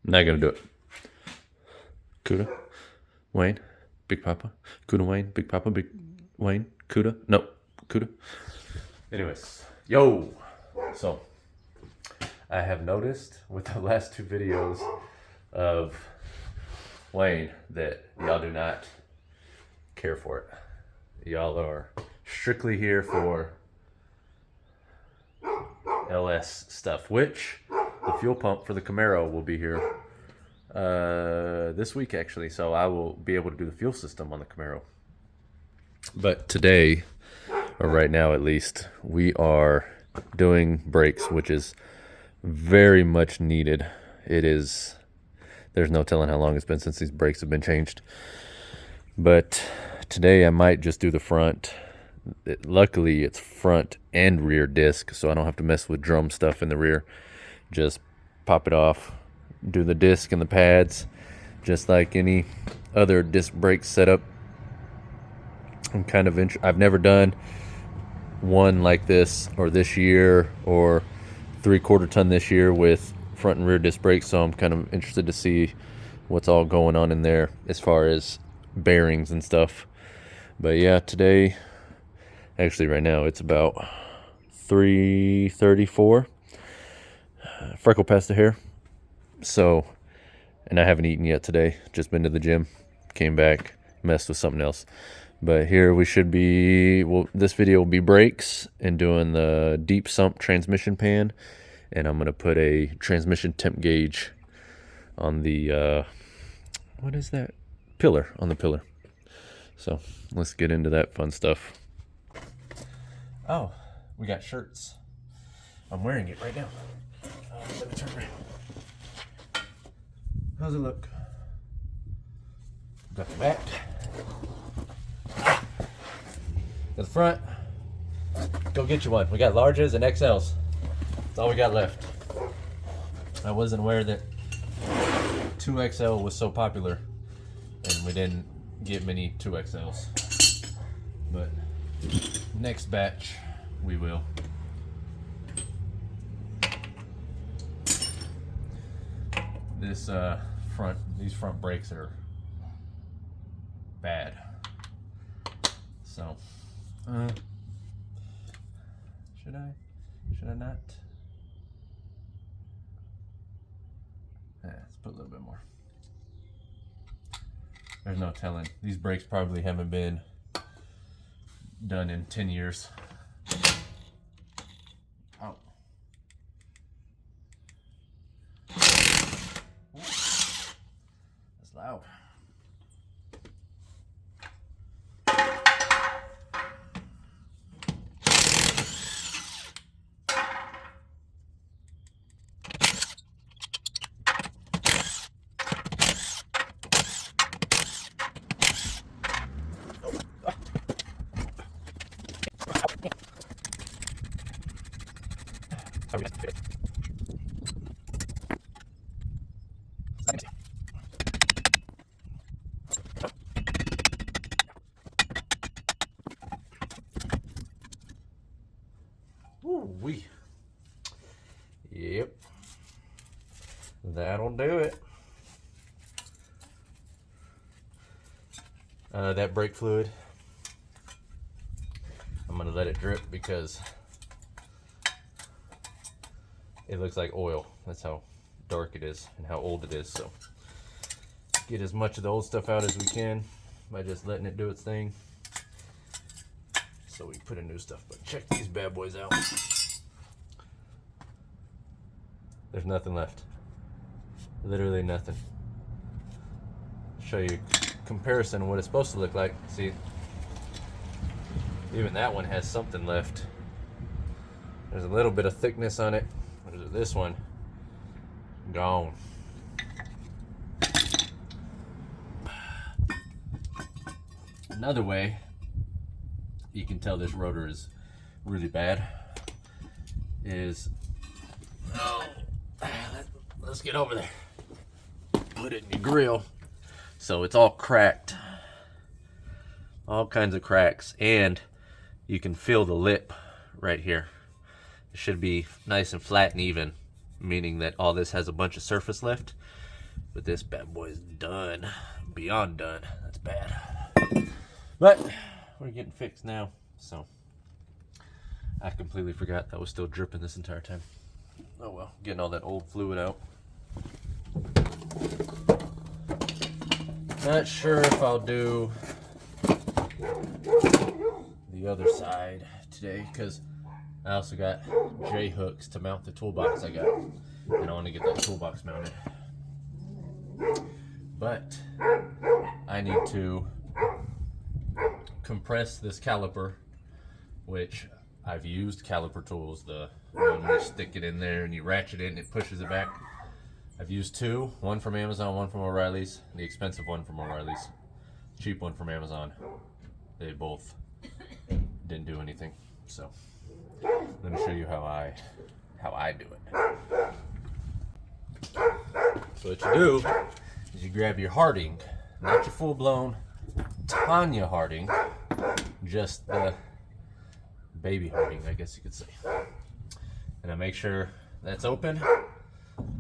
Not gonna do it. Cuda, Wayne, Big Papa, Cuda, Wayne, Big Papa, Big Wayne, Cuda. No, Cuda. Anyways, yo. So I have noticed with the last two videos of Wayne that y'all do not care for it. Y'all are strictly here for LS stuff, which the fuel pump for the Camaro will be here this week actually, so I will be able to do the fuel system on the Camaro. But today, or right now at least, we are doing brakes, which is very much needed. It is, there's no telling how long it's been since these brakes have been changed. But today I might just do the front. Luckily it's front and rear disc, so I don't have to mess with drum stuff in the rear. Just pop it off, do the disc and the pads just like any other disc brake setup. I'm kind of I've never done one like this or this year or 3/4 ton this year with front and rear disc brakes, so I'm kind of interested to see what's all going on in there as far as bearings and stuff. But yeah, today, actually right now it's about 3:34. Freckle past the hair. So, and I haven't eaten yet today. Just been to the gym, came back, messed with something else. But here we should be, well, this video will be brakes and doing the deep sump transmission pan. And I'm going to put a transmission temp gauge on the, what is that? Pillar, on the pillar. So let's get into that fun stuff. Oh, we got shirts. I'm wearing it right now. Let me turn around. How's it look? Got the back. Got the front. Go get you one. We got larges and XLs. That's all we got left. I wasn't aware that 2XL was so popular, and we didn't get many 2XLs. But next batch, we will. This these front brakes are bad. So, should I not? Let's put a little bit more. There's no telling. These brakes probably haven't been done in 10 years. Oh. That's loud. Ooh-wee. Yep. That'll do it. That brake fluid, I'm gonna let it drip because it looks like oil. That's how dark it is and how old it is. So get as much of the old stuff out as we can by just letting it do its thing. So we put in new stuff, but check these bad boys out. There's nothing left. Literally nothing. Show you a comparison of what it's supposed to look like. See, even that one has something left. There's a little bit of thickness on it. This one, gone. Another way you can tell this rotor is really bad is, let's get over there. Put it in your grill. So it's all cracked. All kinds of cracks. And you can feel the lip right here. It should be nice and flat and even, meaning that all this has a bunch of surface left. But this bad boy is done. Beyond done. That's bad. But we're getting fixed now. So I completely forgot that was still dripping this entire time. Oh well, getting all that old fluid out. Not sure if I'll do the other side today because I also got J hooks to mount the toolbox I got, and I want to get that toolbox mounted. But I need to compress this caliper, which I've used caliper tools, the one where you stick it in there and you ratchet it and it pushes it back. I've used two, one from Amazon, one from O'Reilly's, the expensive one from O'Reilly's, cheap one from Amazon. They both didn't do anything. So let me show you how I do it. So what you do is you grab your Harding, not your full-blown Tanya Harding, just the baby Harding, I guess you could say. And I make sure that's open.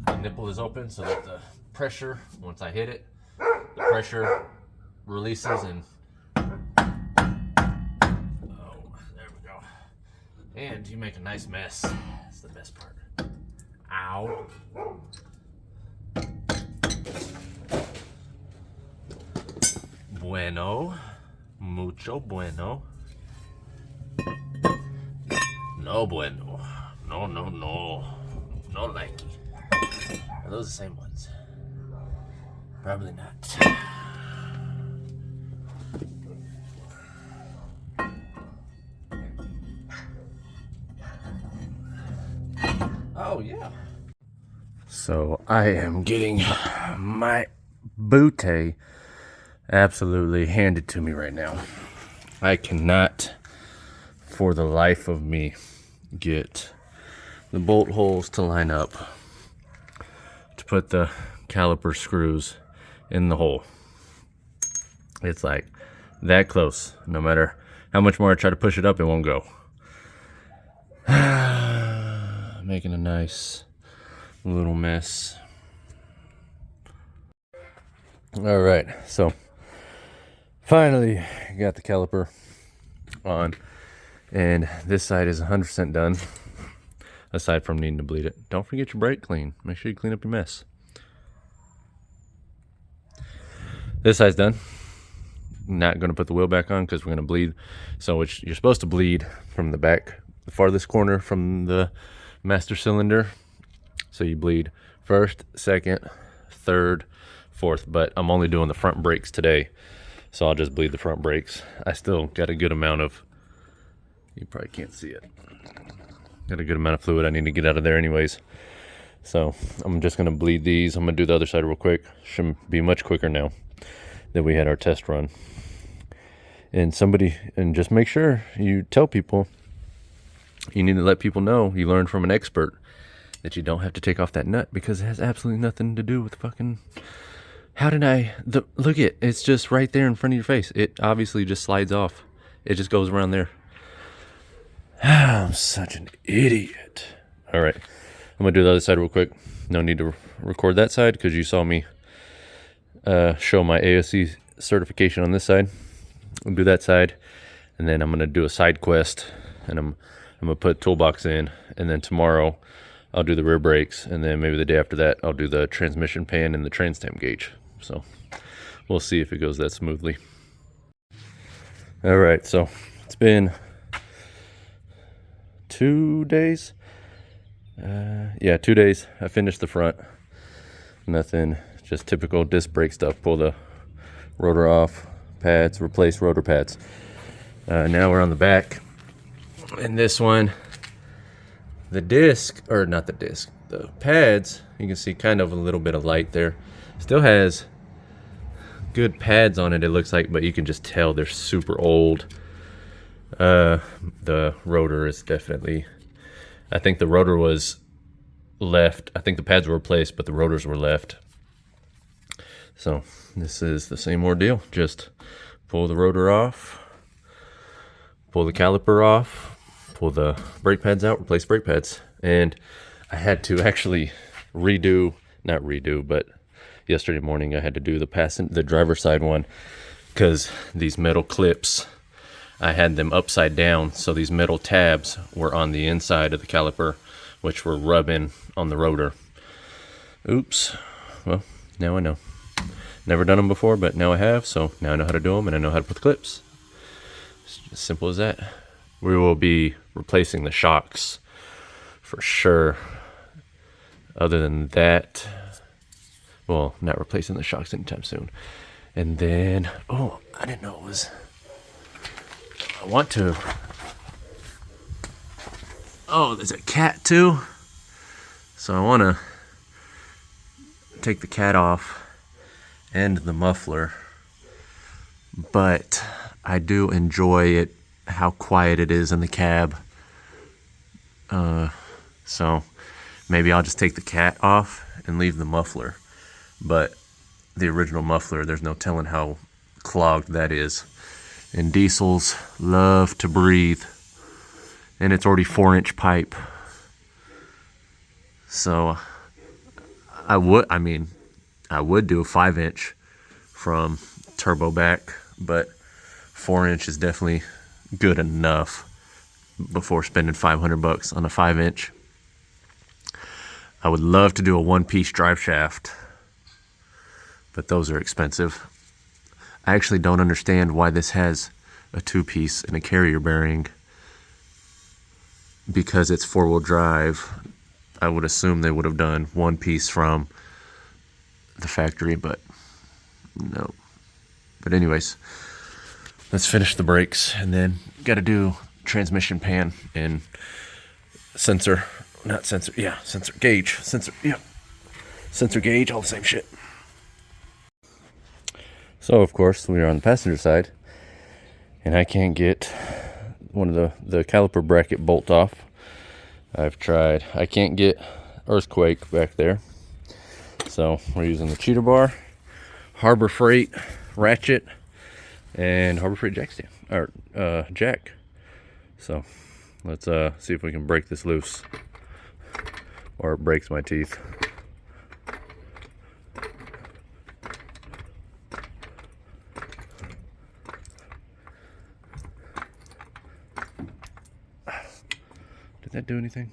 The nipple is open so that the pressure, once I hit it, the pressure releases and there we go. And you make a nice mess. That's the best part. Ow. Bueno. Mucho bueno. No bueno. No, no, no. No likey. Are those the same ones? Probably not. Oh, yeah. So I am getting my bootay absolutely handed to me right now. I cannot, for the life of me, get the bolt holes to line up to put the caliper screws in the hole. It's like that close. No matter how much more I try to push it up, it won't go. Making a nice little mess. All right, so finally got the caliper on, and this side is 100% done, aside from needing to bleed it. Don't forget your brake clean. Make sure you clean up your mess. This side's done. Not going to put the wheel back on because we're going to bleed. So you're supposed to bleed from the back, the farthest corner from the master cylinder. So you bleed first, second, third, fourth, but I'm only doing the front brakes today, so I'll just bleed the front brakes. I still got a good amount of, you probably can't see it, got a good amount of fluid I need to get out of there anyways. So I'm just going to bleed these. I'm going to do the other side real quick. Should be much quicker now that we had our test run. And just make sure you tell people, you need to let people know, you learned from an expert that you don't have to take off that nut because it has absolutely nothing to do with fucking, look it's just right there in front of your face. It obviously just slides off. It just goes around there. I'm such an idiot. All right, I'm gonna do the other side real quick. No need to record that side because you saw me show my ASC certification on this side. I'll do that side, and then I'm gonna do a side quest, and I'm gonna put toolbox in, and then tomorrow I'll do the rear brakes, and then maybe the day after that I'll do the transmission pan and the train stem gauge. So we'll see if it goes that smoothly. All right, so it's been 2 days. 2 days. I finished the front. Nothing, just typical disc brake stuff. Pull the rotor off, pads, replace rotor pads. Now we're on the back. And this one, the pads, you can see kind of a little bit of light there. Still has good pads on it, it looks like, but you can just tell they're super old. The rotor is definitely, I think the rotor was left. I think the pads were replaced, but the rotors were left. So this is the same ordeal. Just pull the rotor off, pull the caliper off, pull the brake pads out, replace brake pads. And I had to actually but yesterday morning I had to do the driver's side one because these metal clips, I had them upside down, so these metal tabs were on the inside of the caliper, which were rubbing on the rotor. Oops. Well, now I know. Never done them before, but now I have, so now I know how to do them and I know how to put the clips. It's as simple as that. We will be replacing the shocks for sure. Other than that, well, not replacing the shocks anytime soon. And then, oh, I didn't know it was, I want to, oh, there's a cat too. So I want to take the cat off and the muffler, but I do enjoy it, how quiet it is in the cab. So maybe I'll just take the cat off and leave the muffler. But the original muffler, there's no telling how clogged that is. And diesels love to breathe. And it's already 4-inch pipe. So I would do a 5-inch from turbo back, but 4-inch is definitely good enough before spending $500 on a 5-inch. I would love to do a 1-piece drive shaft, but those are expensive. I actually don't understand why this has a 2-piece and a carrier bearing, because it's 4-wheel drive. I would assume they would have done 1-piece from the factory, but no. But anyways, let's finish the brakes, and then got to do transmission pan and sensor gauge, sensor gauge, all the same shit. So of course we are on the passenger side, and I can't get one of the caliper bracket bolt off. I've tried. I can't get earthquake back there, so we're using the cheater bar, Harbor Freight ratchet, and Harbor Freight jack stand, or jack. So let's see if we can break this loose, or it breaks my teeth. Did that do anything?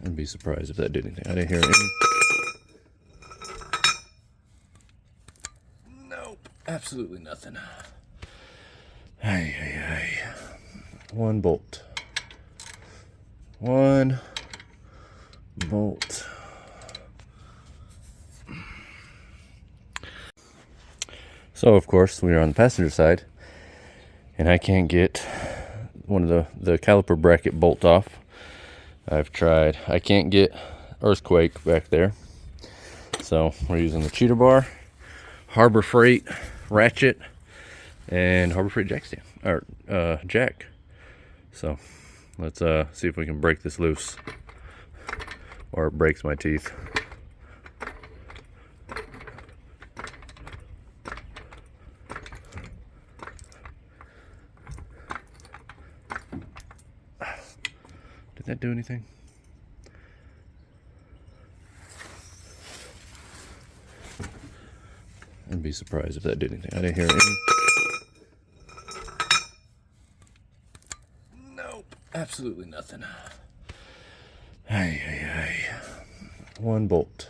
I'd be surprised if that did anything. I didn't hear anything. Nope, absolutely nothing. Hey. One bolt. All So of course we are on the passenger side, and I can't get one of the caliper bracket bolt off. I've tried. I can't get earthquake back there, so we're using the cheater bar, Harbor Freight ratchet, and Harbor Freight jack stand, or jack. So let's see if we can break this loose, or it breaks my teeth. Did that do anything? I'd be surprised if that did anything. I didn't hear anything. Nope, absolutely nothing. Hey. One bolt.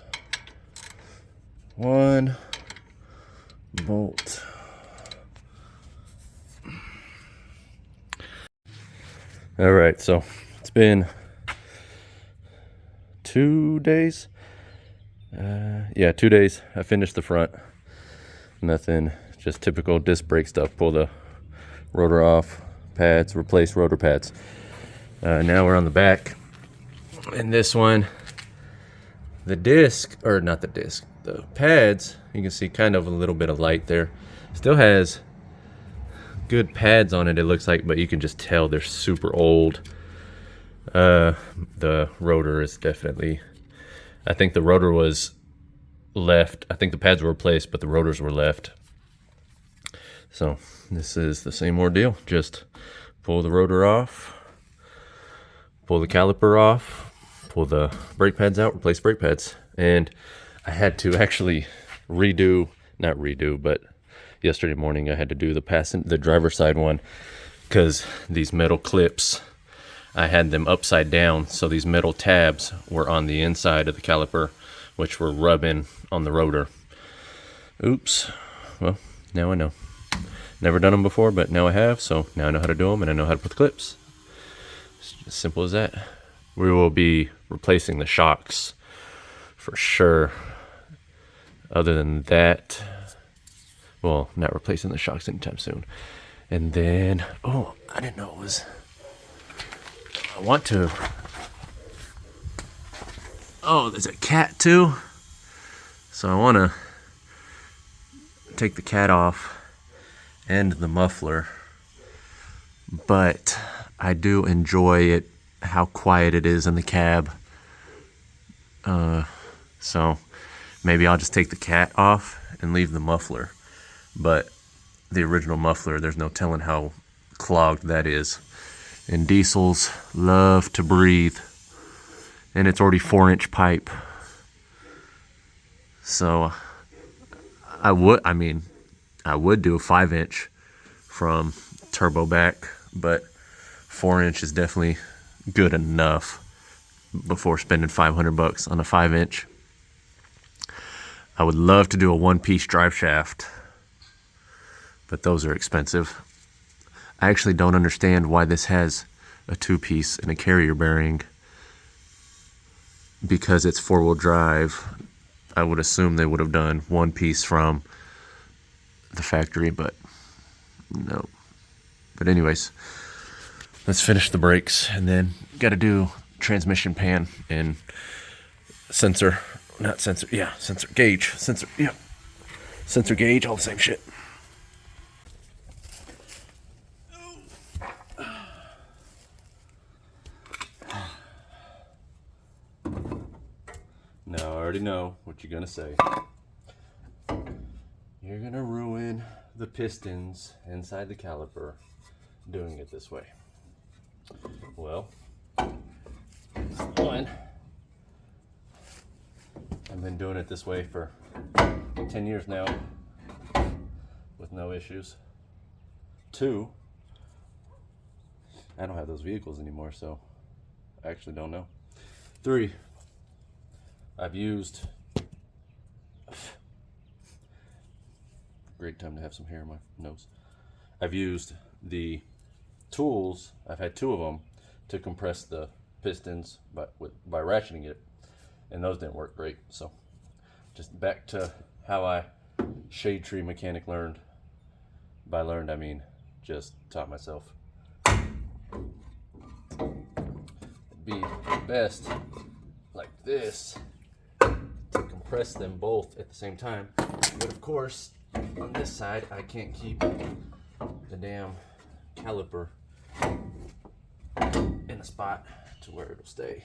All right, so it's been 2 days. 2 days. I finished the front. Nothing, just typical disc brake stuff. Pull the rotor off, pads, replace rotor pads. Now we're on the back. And this one, the pads, you can see kind of a little bit of light there. Still has good pads on it, it looks like, but you can just tell they're super old. The rotor is definitely, I think the rotor was left. I think the pads were replaced, but the rotors were left. So this is the same ordeal. Just pull the rotor off, pull the caliper off, pull the brake pads out, replace brake pads. And I had to actually not redo, but yesterday morning I had to do the driver's side one, because these metal clips, I had them upside down, so these metal tabs were on the inside of the caliper, which were rubbing on the rotor. Oops. Well, now I know. Never done them before, but now I have, so now I know how to do them, and I know how to put the clips. It's as simple as that. We will be replacing the shocks for sure. Other than that, well, not replacing the shocks anytime soon. And then, oh, I didn't know it was, I want to, oh, there's a cat too. So I want to take the cat off and the muffler, but I do enjoy it, how quiet it is in the cab. So maybe I'll just take the cat off and leave the muffler. But the original muffler, there's no telling how clogged that is. And diesels love to breathe. And it's already 4-inch pipe. So I would do a 5-inch from turbo back, but 4-inch is definitely good enough before spending $500 on a 5-inch. I would love to do a 1-piece drive shaft, but those are expensive. I actually don't understand why this has a 2-piece and a carrier bearing, because it's 4-wheel drive. I would assume they would have done 1-piece from the factory, but no. But anyways, let's finish the brakes, and then got to do transmission pan and sensor gauge, sensor gauge, all the same shit. Now I already know what you're gonna say. You're gonna ruin the pistons inside the caliper doing it this way. Well, one, I've been doing it this way for 10 years now with no issues. 2, I don't have those vehicles anymore, so I actually don't know. 3, I've used, great time to have some hair in my nose. I've used the tools, I've had 2 of them, to compress the pistons by ratcheting it, and those didn't work great. So just back to how I shade tree mechanic learned. By learned, I mean just taught myself. It'd be best like this to compress them both at the same time, but of course on this side I can't keep the damn caliper in a spot to where it'll stay.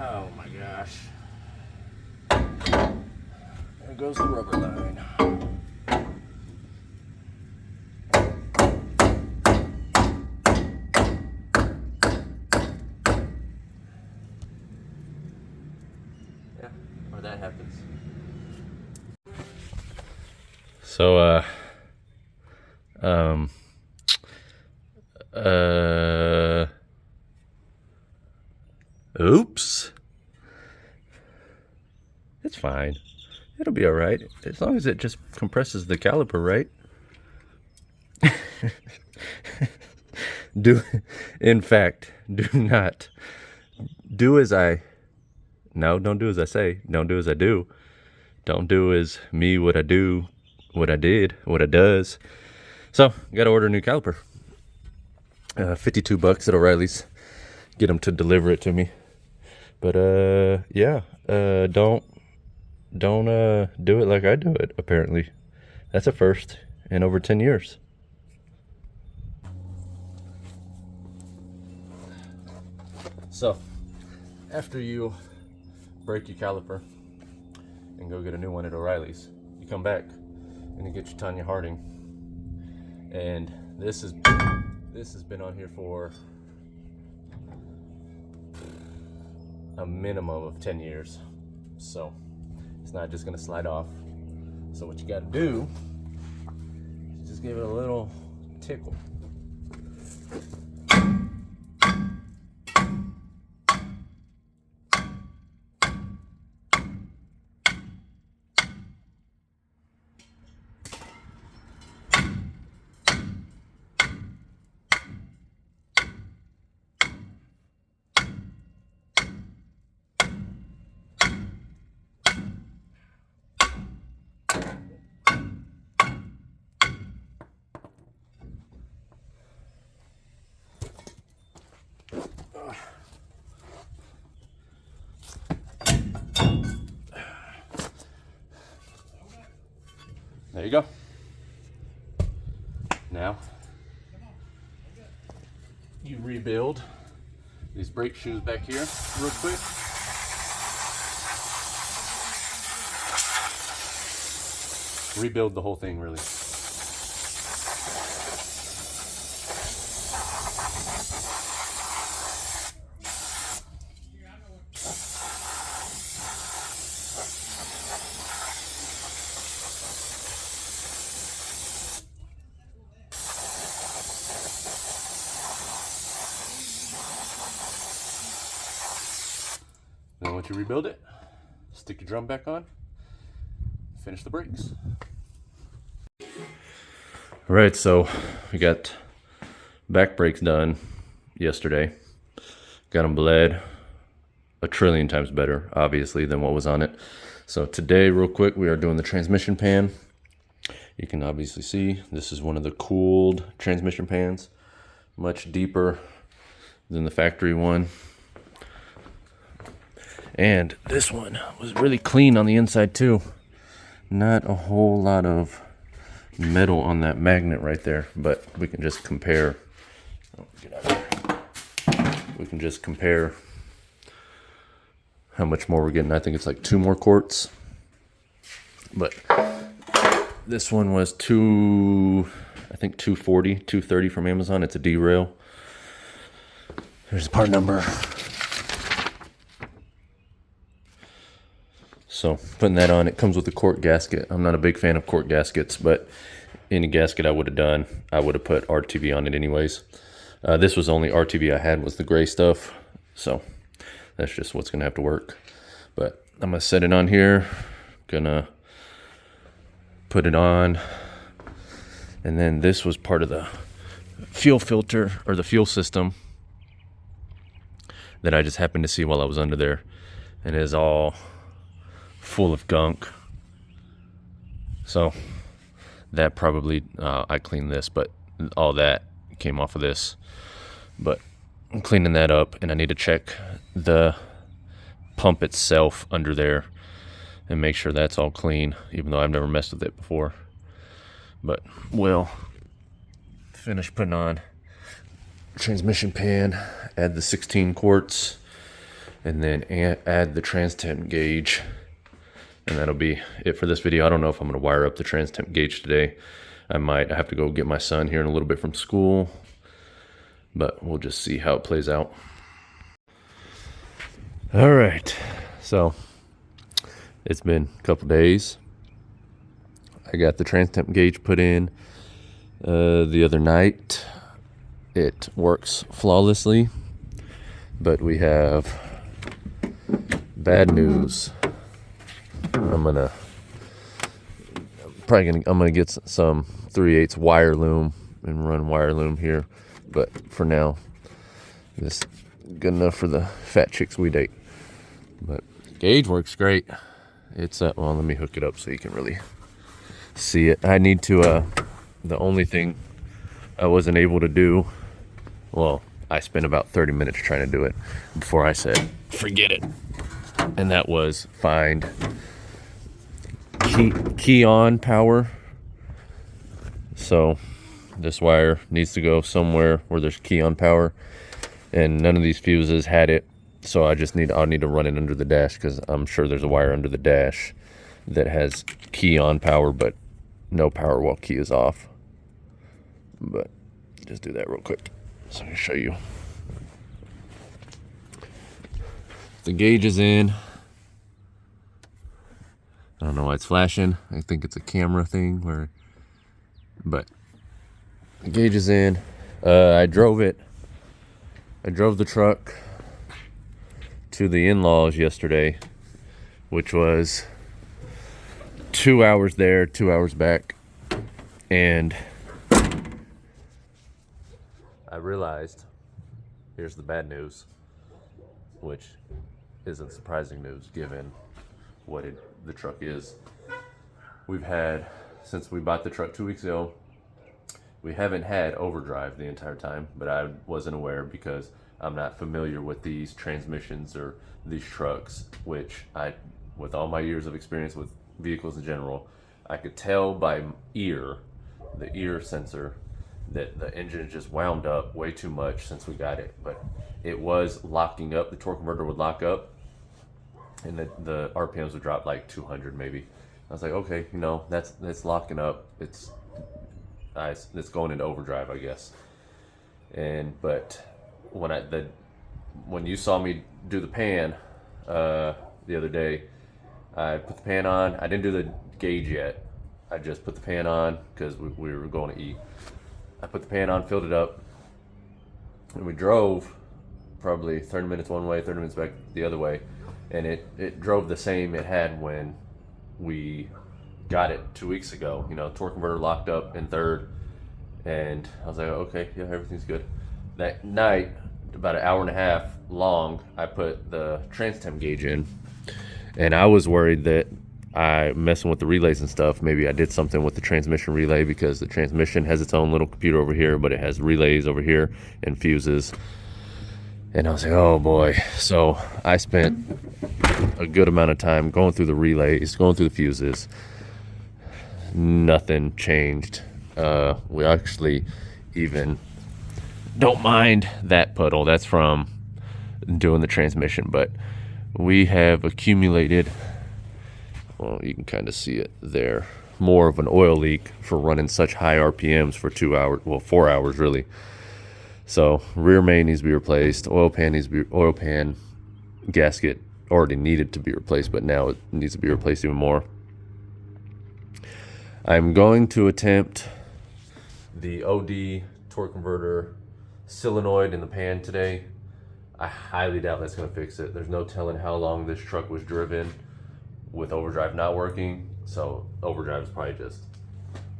Oh my gosh. There goes the rubber line. Yeah, where that happens. So, oops. It's fine. It'll be all right as long as it just compresses the caliper, right? In fact, don't do as I say. Don't do as I do. Don't do as me, what I do, what I did, what I does. So, got to order a new caliper. $52 at O'Reilly's. get them to deliver it to me. But yeah, don't do it like I do it. Apparently, that's a first in over 10 years. So, after you break your caliper and go get a new one at O'Reilly's, you come back and you get your Tanya Harding, and this has been on here for a minimum of 10 years, so it's not just gonna slide off. So what you gotta do is just give it a little tickle. There you go. Now, you rebuild these brake shoes back here real quick. Rebuild the whole thing, really. Then once you rebuild it, stick your drum back on, finish the brakes. All right, so we got back brakes done yesterday. Got them bled a trillion times better, obviously, than what was on it. So today, real quick, we are doing the transmission pan. You can obviously see this is one of the cooled transmission pans, much deeper than the factory one. And this one was really clean on the inside too. Not a whole lot of metal on that magnet right there, but we can just compare. Oh, get out of here. We can just compare how much more we're getting. I think it's like 2 more quarts. But this one was I think 240, 230 from Amazon. It's a derail. There's the part number. So putting that on, it comes with a quart gasket. I'm not a big fan of quart gaskets, but any gasket I would have done, I would have put RTV on it anyways. This was the only RTV I had, was the gray stuff. So that's just what's gonna have to work. But I'm gonna set it on here, gonna put it on. And then this was part of the fuel filter, or the fuel system, that I just happened to see while I was under there. And it is all full of gunk. So that probably, I cleaned this, but all that came off of this. But I'm cleaning that up, and I need to check the pump itself under there and make sure that's all clean, even though I've never messed with it before. But we'll finish putting on transmission pan, add the 16 quarts, and then add the trans temp gauge. And that'll be it for this video. I don't know if I'm going to wire up the trans temp gauge today. I might. I have to go get my son here in a little bit from school, but we'll just see how it plays out. All right, so it's been a couple days. I got the trans temp gauge put in the other night. It works flawlessly, but we have bad news. I'm gonna get some 3/8 wire loom and run wire loom here, but for now, this is good enough for the fat chicks we date. But gauge works great. It's well, let me hook it up so you can really see it. I need to the only thing I wasn't able to do, well, I spent about 30 minutes trying to do it before I said, forget it. And that was find key on power. So this wire needs to go somewhere where there's key on power, and none of these fuses had it. So I'll need to run it under the dash, because I'm sure there's a wire under the dash that has key on power, but no power while key is off. But just do that real quick so I can show you. The gauge is in. I don't know why it's flashing. I think it's a camera thing, but the gauge is in. I drove the truck to the in-laws yesterday, which was 2 hours there, 2 hours back. And I realized, here's the bad news, which isn't surprising news given what the truck is. We've had, since we bought the truck 2 weeks ago, we haven't had overdrive the entire time, but I wasn't aware because I'm not familiar with these transmissions or these trucks, which with all my years of experience with vehicles in general, I could tell by the ear sensor, that the engine just wound up way too much since we got it. But it was locking up, the torque converter would lock up, and the RPMs would drop like 200 maybe. I was like, okay, that's locking up. It's going into overdrive, I guess. But when you saw me do the pan the other day, I put the pan on. I didn't do the gauge yet. I just put the pan on because we were going to eat. I put the pan on, filled it up, and we drove probably 30 minutes one way, 30 minutes back the other way, and it drove the same it had when we got it 2 weeks ago. Torque converter locked up in third, and I was like, okay, yeah, everything's good. That night, about an hour and a half long, I put the trans-temp gauge in, and I was worried that messing with the relays and stuff, maybe I did something with the transmission relay, because the transmission has its own little computer over here, but it has relays over here and fuses. And I was like, oh boy. So I spent a good amount of time going through the relays, going through the fuses. Nothing changed. We actually even don't mind that puddle. That's from doing the transmission, but we have accumulated, well, you can kind of see it there, more of an oil leak for running such high RPMs for 2 hours, well, 4 hours really. So rear main needs to be replaced, oil pan gasket already needed to be replaced, but now it needs to be replaced even more. I'm going to attempt the OD torque converter solenoid in the pan today. I highly doubt that's going to fix it. There's no telling how long this truck was driven with overdrive not working, so overdrive is probably just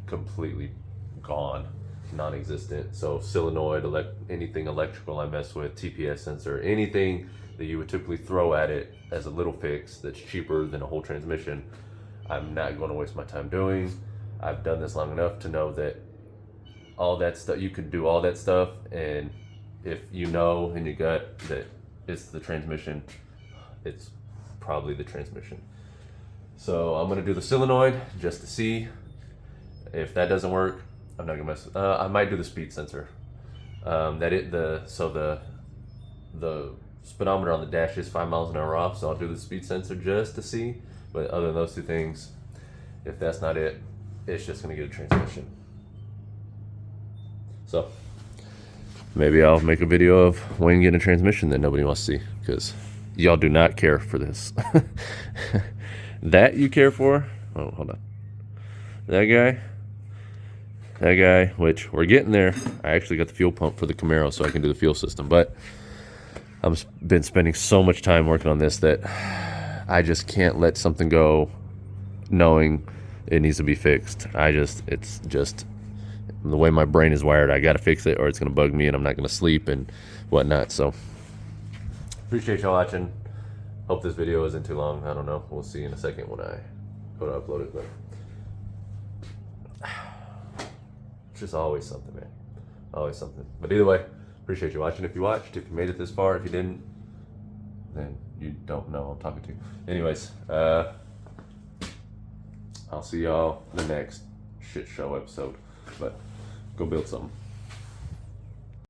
completely gone, non-existent. So solenoid, anything electrical I mess with, TPS sensor, anything that you would typically throw at it as a little fix that's cheaper than a whole transmission, I'm not going to waste my time doing. I've done this long enough to know that all that stuff, you can do all that stuff, and if you know in your gut that it's the transmission, it's probably the transmission. So I'm gonna do the solenoid just to see. If that doesn't work, I'm not gonna mess. I might do the speed sensor. The speedometer on the dash is 5 miles an hour off, so I'll do the speed sensor just to see. But other than those two things, if that's not it, it's just gonna get a transmission. So maybe I'll make a video of Wayne getting a transmission that nobody wants to see, because y'all do not care for this. That you care for? Oh, hold on. That guy, which we're getting there. I actually got the fuel pump for the Camaro so I can do the fuel system, but I've been spending so much time working on this that I just can't let something go knowing it needs to be fixed. It's just the way my brain is wired. I got to fix it or it's going to bug me and I'm not going to sleep and whatnot. So appreciate y'all watching. Hope this video isn't too long. I don't know. We'll see in a second when I go to upload it. But it's just always something, man. Always something. But either way, appreciate Appreciate you watching. If you watched, if you made it this far, if you didn't, then you don't know who I'm talking to. Anyways, I'll see y'all in the next shit show episode. But go build something.